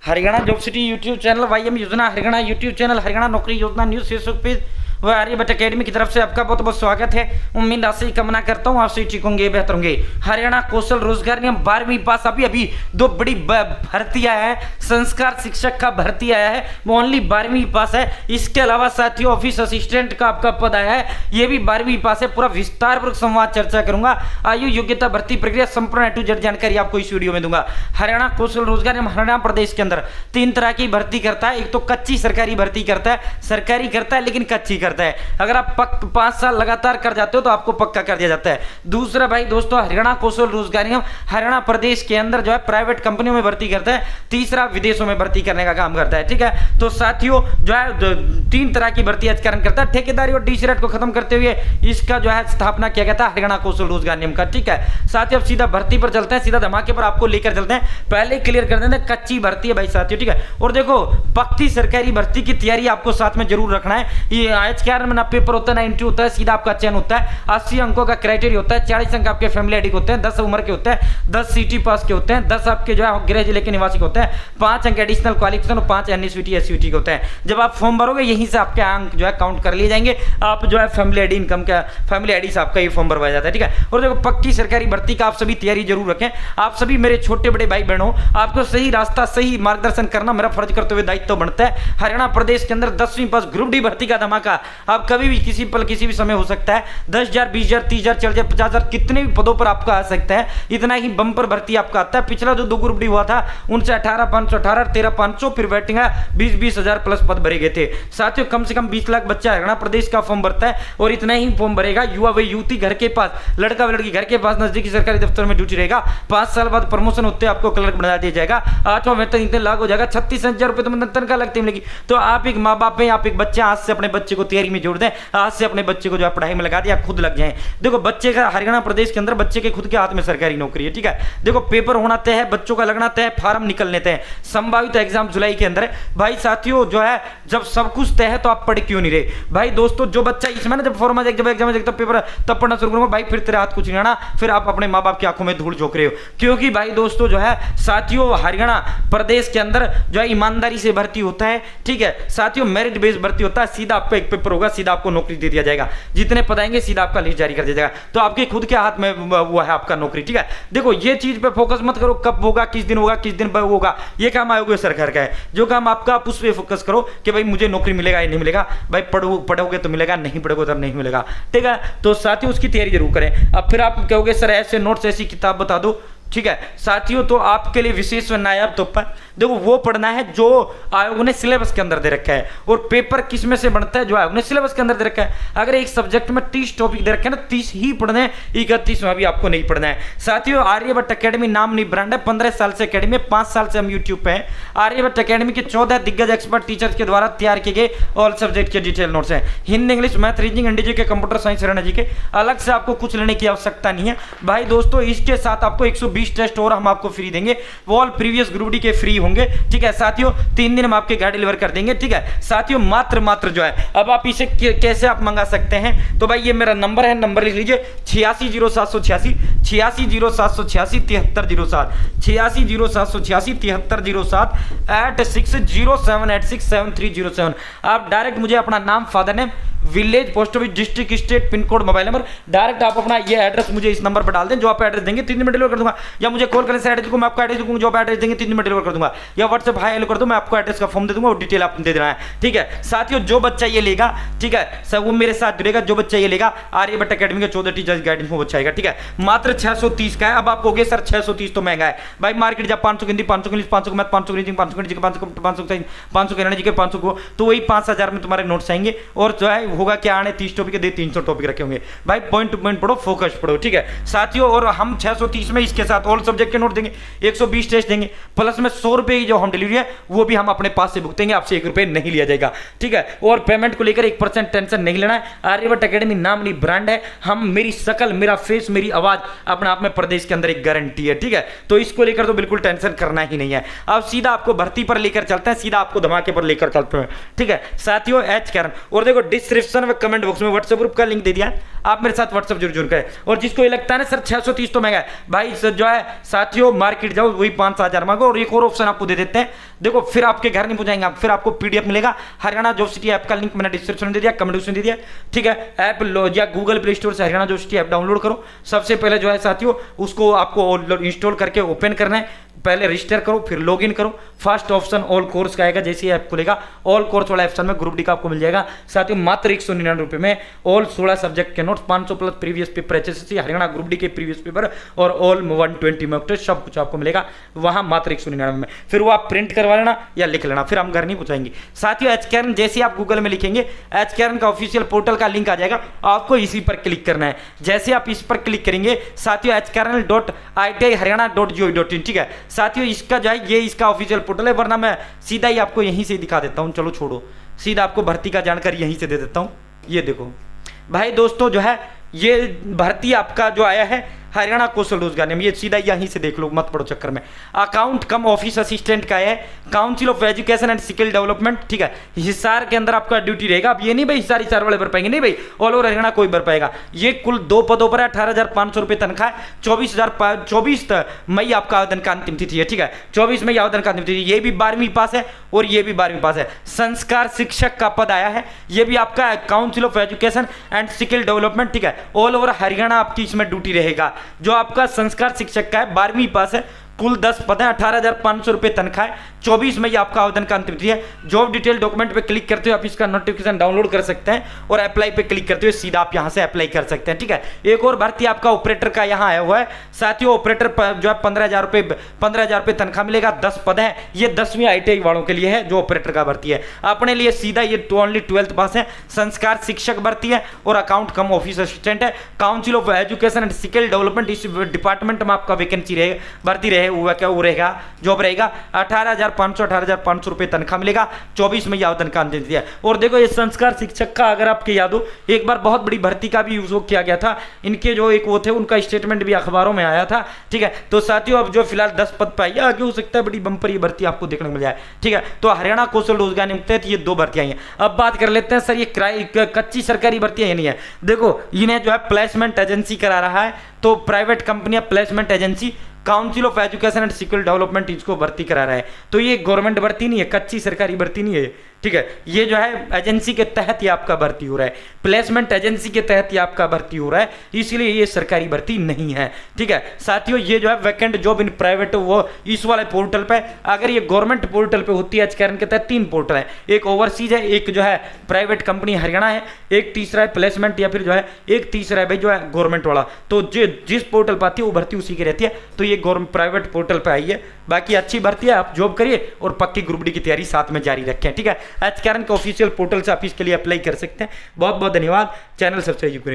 Haryana job city YouTube channel, YM योजना Haryana YouTube channel, Haryana नौकरी योजना न्यूज फेसबुक पेज व आर्यभट्ट अकेडमी की तरफ से आपका बहुत बहुत स्वागत है। उम्मीद आपसे कामना करता हूँ आपसे ठीक होंगे, बेहतर होंगे। हरियाणा कौशल रोजगार निगम 12वीं पास अभी दो बड़ी भर्ती आया है। संस्कार शिक्षक का भर्ती आया है, वो ओनली 12वीं पास है। इसके अलावा साथियों ऑफिस असिस्टेंट का आपका पद आया है, ये भी 12वीं पास है। पूरा विस्तारपूर्वक संवाद चर्चा करूंगा। आयु योग्यता भर्ती प्रक्रिया संपूर्ण A to Z जानकारी आपको इस वीडियो में दूंगा। हरियाणा कौशल रोजगार निगम हरियाणा प्रदेश के अंदर 3 तरह की भर्ती करता है। एक तो कच्ची सरकारी भर्ती करता है, सरकारी करता है लेकिन कच्ची करता है। अगर आप 5 साल लगातार कर जाते हो तो आपको पक्का कर दिया जाता है। दूसरा भाई दोस्तों हरियाणा कौशल रोजगार निगम हरियाणा प्रदेश के अंदर जो है प्राइवेट कंपनियों में भर्ती करता है। तीसरा विदेशों में भर्ती करने का काम करता है। ठीक है, तो साथियों जो है 3 तरह की भर्ती आचरण करता है। ठेकेदारी और डीसी रेट को खत्म करते हुए इसका जो है स्थापना किया गया था हरियाणा कौशल रोजगार निगम का। ठीक है, साथियों अब सीधा भर्ती पर चलते हैं, सीधा धमाके पर आपको लेकर चलते हैं। पहले क्लियर कर देते हैं कच्ची भर्ती है भाई साथियों। ठीक है, और देखो पक्की सरकारी भर्ती की तैयारी आपको साथ में जरूर रखना है। ये आज में ना पेपर होता है ना इंटरव्यू होता है, सीधा आपका चयन होता है। 80 अंकों का क्राइटेरिया होता है, 40 अंक आपके फैमिली आईडी के होते हैं, 10 उम्र के होते हैं, 10 सीटी पास के होते हैं, 10 आपके जो है गृह जिले के निवासी के होते हैं, 5 अंक एडिशनल क्वालिफिकेशन और 5 एनएसवीटी एसवीटी के होते हैं। जब आप फॉर्म भरोगे यहीं से आपके अंक जो है काउंट कर लिए जाएंगे। आप जो है फैमिली आईडी इनकम का फैमिली आईडी से आपका ये फॉर्म भरवाया जाता है। ठीक है, और देखो पक्की सरकारी भर्ती का आप सभी तैयारी जरूर रखें। आप सभी मेरे छोटे बड़े भाई बहनों, आपको सही रास्ता सही मार्गदर्शन करना मेरा फर्ज करते हुए दायित्व बनता है। हरियाणा प्रदेश के अंदर 10वीं पास ग्रुप डी भर्ती का धमाका आप कभी भी किसी पल किसी भी समय हो सकता है। 10,000 20,000 30,000 40,000 50,000 कितने भी पदों पर आपका आ सकता है। इतना ही बम्पर भर्ती आपका आता है। पिछला जो 2 ग्रुप डी हुआ था उनसे 18,518 13,500 फिर वेटिंग है 20,000 प्लस पद भरे गए थे। साथियों कम से कम 20 लाख बच्चा हरियाणा प्रदेश का फॉर्म भरता है और इतना ही फॉर्म भरेगा। युवा व युवती घर के पास, लड़का व लड़की घर के पास नजदीकी सरकारी दफ्तर में ड्यूटी रहेगा। 5 साल बाद प्रमोशन होते आपको क्लर्क बना दिया जाएगा। 8वां वेतन इतने लाख हो जाएगा। 36,000 रुपए तो तनख्वाह लगती मिलेगी। तो आप एक माँ बाप हैं, आप एक बच्चे आज से अपने बच्चे को तैयारी में जोड़ दें, आज से अपने बच्चे को जो पढ़ाई में लगा दिया खुद लग जाए। देखो बच्चे का हरियाणा प्रदेश के अंदर बच्चे के खुद के हाथ में सरकारी नौकरी है। ठीक है, देखो पेपर होना तय है, बच्चों का लगना तय है, फार्म निकलने तय है, संभावित एग्जाम जुलाई के अंदर है। भाई साथियों जो है जब सब कुछ तय है तो आप पढ़ क्यों नहीं रहे। भाई दोस्तों जो बच्चा इसमें ना जब फॉर्म जब एग्जाम तब पेपर तब पढ़ना शुरू करूंगा, भाई फिर तेरे हाथ कुछ नहीं आना, फिर आप अपने माँ बाप की आंखों में धूल झोंक रहे हो। क्योंकि भाई दोस्तों जो है साथियों हरियाणा प्रदेश के अंदर जो है ईमानदारी से भर्ती होता है। ठीक है साथियों, मेरिट बेस्ड भर्ती होता है। सीधा आपका एक पेपर होगा, सीधा आपको नौकरी दे दिया जाएगा। जितने पद आएंगे सीधा आपका लिस्ट जारी कर दिया जाएगा। तो आपके खुद के हाथ में वो है आपका नौकरी। ठीक है, देखो ये चीज पे फोकस मत करो कब होगा, किस दिन होगा, किस दिन पर होगा, ये काम आयोगे सरकार का है। जो काम आपका आप उस पर फोकस करो कि भाई मुझे नौकरी मिलेगा या नहीं मिलेगा। भाई पढ़ोगे तो मिलेगा, नहीं पढ़ोगे तो नहीं मिलेगा। ठीक है, तो साथियों उसकी तैयारी जरूर करें। अब फिर आप कहोगे सर ऐसे नोट्स ऐसी किताब बता दो। ठीक है साथियों, तो आपके लिए विशेष व नायाब तोहफा, देखो वो पढ़ना है जो आयोग ने सिलेबस के अंदर दे रखा है। और पेपर किस में से बनता है, जो आयोग ने सिलेबस के अंदर दे रखा है। अगर एक सब्जेक्ट में 30 टॉपिक दे रखे हैं ना, 30 ही पढ़ने हैं, 31वां भी आपको नहीं पढ़ना है। साथियों आर्यभट्ट अकेडमी नाम नहीं ब्रांड है, 15 साल से अकेडमी, 5 साल से हम यूट्यूब पे हैं। आर्यभट्ट अकेडमी के 14 दिग्गज एक्सपर्ट टीचर्स के द्वारा तैयार किए गए ऑल सब्जेक्ट के डिटेल नोट्स हैं। हिंदी, इंग्लिश, मैथ, रीजनिंग, इंडी के, कंप्यूटर साइंस, हरियाणा जी के। अलग से आपको कुछ लेने की आवश्यकता नहीं है भाई दोस्तों। इसके साथ आपको 120 टेस्ट और हम आपको फ्री देंगे, वो ऑल प्रीवियस ग्रुप डी के फ्री होंगे। ठीक है साथियों, 3 दिन हम आपके घर डिलीवर कर देंगे। ठीक है साथियों, मात्र जो है अब आप इसे कैसे आप मंगा सकते हैं, तो भाई ये मेरा नंबर है, नंबर लिख लीजिए 860786 860786 7307 860786 7307 8607867307। आप डायरेक्ट मुझे अपना नाम, father name, village, post office, district, state, pin code, mobile number, direct आप अपना ये एड्रेस मुझे इस नंबर पर डाल दें। जो आप एड्रेस देंगे 3 दिन में डिलीवर कर दूंगा। या मुझे कॉल करें, एड्रेस को मैं आपको एड्रेस दूंगा, जो आप एड्रेस देंगे 3 दिन में डिलीवर कर दूंगा। या व्हाट्सएप हाई हेलो कर दो, मैं आपको एड्रेस का फॉर्म दे दूंगा और डिटेल आप दे देना है। ठीक है साथियों, जो बच्चा ये लेगा, ठीक है सब वो मेरे साथ जुड़ेगा। जो बच्चा ये लेगा आर्यभट्ट अकेडमी के 14 टीचर्स गाइडेंस में बच्चा आएगा। ठीक है, मात्र 630 का है। अब आप कहोगे सर 630 तो महंगा है भाई। मार्केट जब 500 हिंदी, 500 इंग्लिश, 500 मैथ, 500 रीजनिंग, 500 जी के, 500 हरियाणा जी के, 500 को, तो वही 5,000 में तुम्हारे नोट्स आएंगे। और जो है होगा क्या, आने 30 टॉपिक दे 300 टॉपिक रखे होंगे भाई। पॉइंट टू पॉइंट पढ़ो, फोकस पढ़ो। ठीक है साथियों, और हम 630 में इसके साथ ऑल सब्जेक्ट के नोट देंगे, 120 टेस्ट देंगे, प्लस में 100 रुपए की जो होम डिलीवरी है वो भी हम अपने पास से भुगतेंगे, आपसे 1 रुपए नहीं लिया जाएगा। ठीक है, और पेमेंट को लेकर 1% टेंशन नहीं लेना है। आर्यभट्ट अकेडमी नाम नहीं ब्रांड है। हम, मेरी शकल, मेरा फेस, मेरी आवाज अपने आप में प्रदेश के अंदर एक गारंटी है। ठीक है, तो इसको लेकर तो बिल्कुल टेंशन करना ही नहीं है। अब सीधा आपको भर्ती पर लेकर चलते हैं, सीधा आपको धमाके पर लेकर चलते हैं। ठीक है साथियों, एच करण, और देखो डिस्क्रिप्शन डिस्क्रिप्शन में कमेंट बॉक्स में व्हाट्सएप ग्रुप का लिंक दे दिया, आप मेरे साथ व्हाट्सएप जरूर करें। और जिसको ये लगता है ना सर 630 तो महंगा है, भाई जो है साथियों मार्केट जाओ वही 5-7 हजार मांगो। और एक और ऑप्शन आपको दे देते हैं, देखो फिर आपके घर नहीं पहुंचाएंगे, फिर आपको पीडीएफ मिलेगा। हरियाणा जॉब सिटी ऐप का लिंक मैंने डिस्क्रिप्शन में दे दिया, कमेंट बॉक्स में दे दिया, ठीक है। ऐप लो या गूगल प्ले स्टोर से Haryana job city app download करो। सबसे पहले जो है साथियों उसको आपको इंस्टॉल करके ओपन करना है, पहले रजिस्टर करो फिर लॉगिन करो। फर्स्ट ऑप्शन ऑल कोर्स का आएगा, जैसे ऐप खुलेगा ऑल कोर्स वाला ऑप्शन में ग्रुप डी का आपको मिल जाएगा। साथियों मात्र 199 रुपये में ऑल 16 सब्जेक्ट के notes, 500 plus previous paper HSC Haryana group D के प्रीवियस पेपर और ऑल 120 मॉक टेस्ट सब कुछ आपको मिलेगा वहां मात्र 199 में। फिर वो आप प्रिंट करवा लेना या लिख लेना, फिर हम घर नहीं पहुंचाएंगे। साथियों एचकेआरएन जैसे आप गूगल में लिखेंगे एचकेआरएन का ऑफिशियल पोर्टल का लिंक आ जाएगा, आपको इसी पर क्लिक करना है। जैसे आप इस पर क्लिक करेंगे साथियों hkern.iti.hariana.gov.in, ठीक है। साथियों इसका जो है ये इसका ऑफिशियल पोर्टल है, वरना मैं सीधा ही आपको यहीं से दिखा देता हूं। चलो छोड़ो, सीधा आपको भर्ती का जानकारी यहीं से दे देता हूं। ये देखो भाई दोस्तों जो है ये भर्ती आपका जो आया है हरियाणा कौशल रोजगार निगम, ये सीधा यहीं से देख लो, मत पड़ो चक्कर में। अकाउंट कम ऑफिस असिस्टेंट का है, council of education and skill development, ठीक है। हिसार के अंदर आपका ड्यूटी रहेगा। अब ये नहीं भाई हिसार वाले भर पाएंगे, नहीं भाई ऑल ओवर हरियाणा कोई भर पाएगा। ये कुल 2 पदों पर है, 18,500 रुपये तनख्वाह, 24 मई आपका आवेदन का अंतिम तिथि है, ठीक है। 24 मई आवेदन का अंतिम तिथि। ये भी 12वीं पास है और ये भी 12वीं पास है। संस्कार शिक्षक का पद आया है, ये भी आपका council of education and skill development, ठीक है। ऑल ओवर हरियाणा आपकी इसमें ड्यूटी रहेगा। जो आपका संस्कार शिक्षक का है 12वीं पास है, कुल 10 पद है, 18,500 रुपये तनख्वाह है, 24 मई आपका आवेदन का अंतिम तिथि है। जॉब डिटेल डॉक्यूमेंट पे क्लिक करते हुए आप इसका नोटिफिकेशन डाउनलोड कर सकते हैं और अप्लाई पे क्लिक करते हुए सीधा आप यहां से अप्लाई कर सकते हैं, ठीक है। एक और भर्ती आपका ऑपरेटर का यहां आया हुआ है। साथियों ऑपरेटर जो है 15,000 रुपये तनख्वाह मिलेगा, 10 पद है। ये 10वीं ITI वालों के लिए है जो ऑपरेटर का भर्ती है। अपने लिए सीधा ये ओनली 12th पास है। संस्कार शिक्षक भर्ती है और अकाउंट कम ऑफिस असिस्टेंट है। Council of education and skill development इस डिपार्टमेंट में आपका वैकेंसी रहेगा, भर्ती रहे हुआ क्या वो रहेगा, जॉब रहेगा। 18,500 रुपये तनख्वाह मिलेगा, 24 मई आवेदन का अंतिम तिथि है। और देखो ये संस्कार शिक्षक का अगर आपके याद हो एक बार बहुत बड़ी भर्ती का भी यूज किया गया था, इनके जो एक वो थे उनका स्टेटमेंट भी अखबारों में आया था, ठीक है। तो साथियों अब जो फिलहाल 10 पद पर आई, आगे हो सकता है बड़ी बंपर ये भर्ती आपको देखने को मिल जाए, ठीक है। तो हरियाणा कौशल रोजगार निगम के तहत ये 2 भर्तियां हैं। अब बात कर लेते हैं सर ये कच्ची सरकारी भर्तियां नहीं है। देखो इन्हें जो है प्लेसमेंट एजेंसी करा रहा है, तो प्राइवेट कंपनियां placement agency council of education and skill development इसको भर्ती करा रहा है। तो ये गवर्नमेंट भर्ती नहीं है, कच्ची सरकारी भर्ती नहीं है, ठीक है। ये जो है एजेंसी के तहत ये आपका भर्ती हो रहा है, प्लेसमेंट एजेंसी के तहत ये आपका भर्ती हो रहा है, इसलिए ये सरकारी भर्ती नहीं है, ठीक है। साथियों ये जो है वैकेंट जॉब इन प्राइवेट वो इस वाले पोर्टल पे, अगर ये गवर्नमेंट पोर्टल पे होती है एचकेआरएन के तहत 3 पोर्टल है, एक ओवरसीज है, एक जो है प्राइवेट कंपनी हरियाणा है, एक तीसरा है प्लेसमेंट या फिर जो है एक तीसरा है भाई जो है गवर्नमेंट वाला। तो जिस पोर्टल पर आती है वो भर्ती उसी की रहती है, तो ये गवर्नमेंट प्राइवेट पोर्टल पे आई है। बाकी अच्छी भर्ती है, आप जॉब करिए और पक्की ग्रुप डी की तैयारी साथ में जारी रखें, ठीक है। एचकेआरएन के ऑफिशियल पोर्टल से आप इसके लिए अप्लाई कर सकते हैं। बहुत बहुत धन्यवाद, चैनल सब्सक्राइब करें।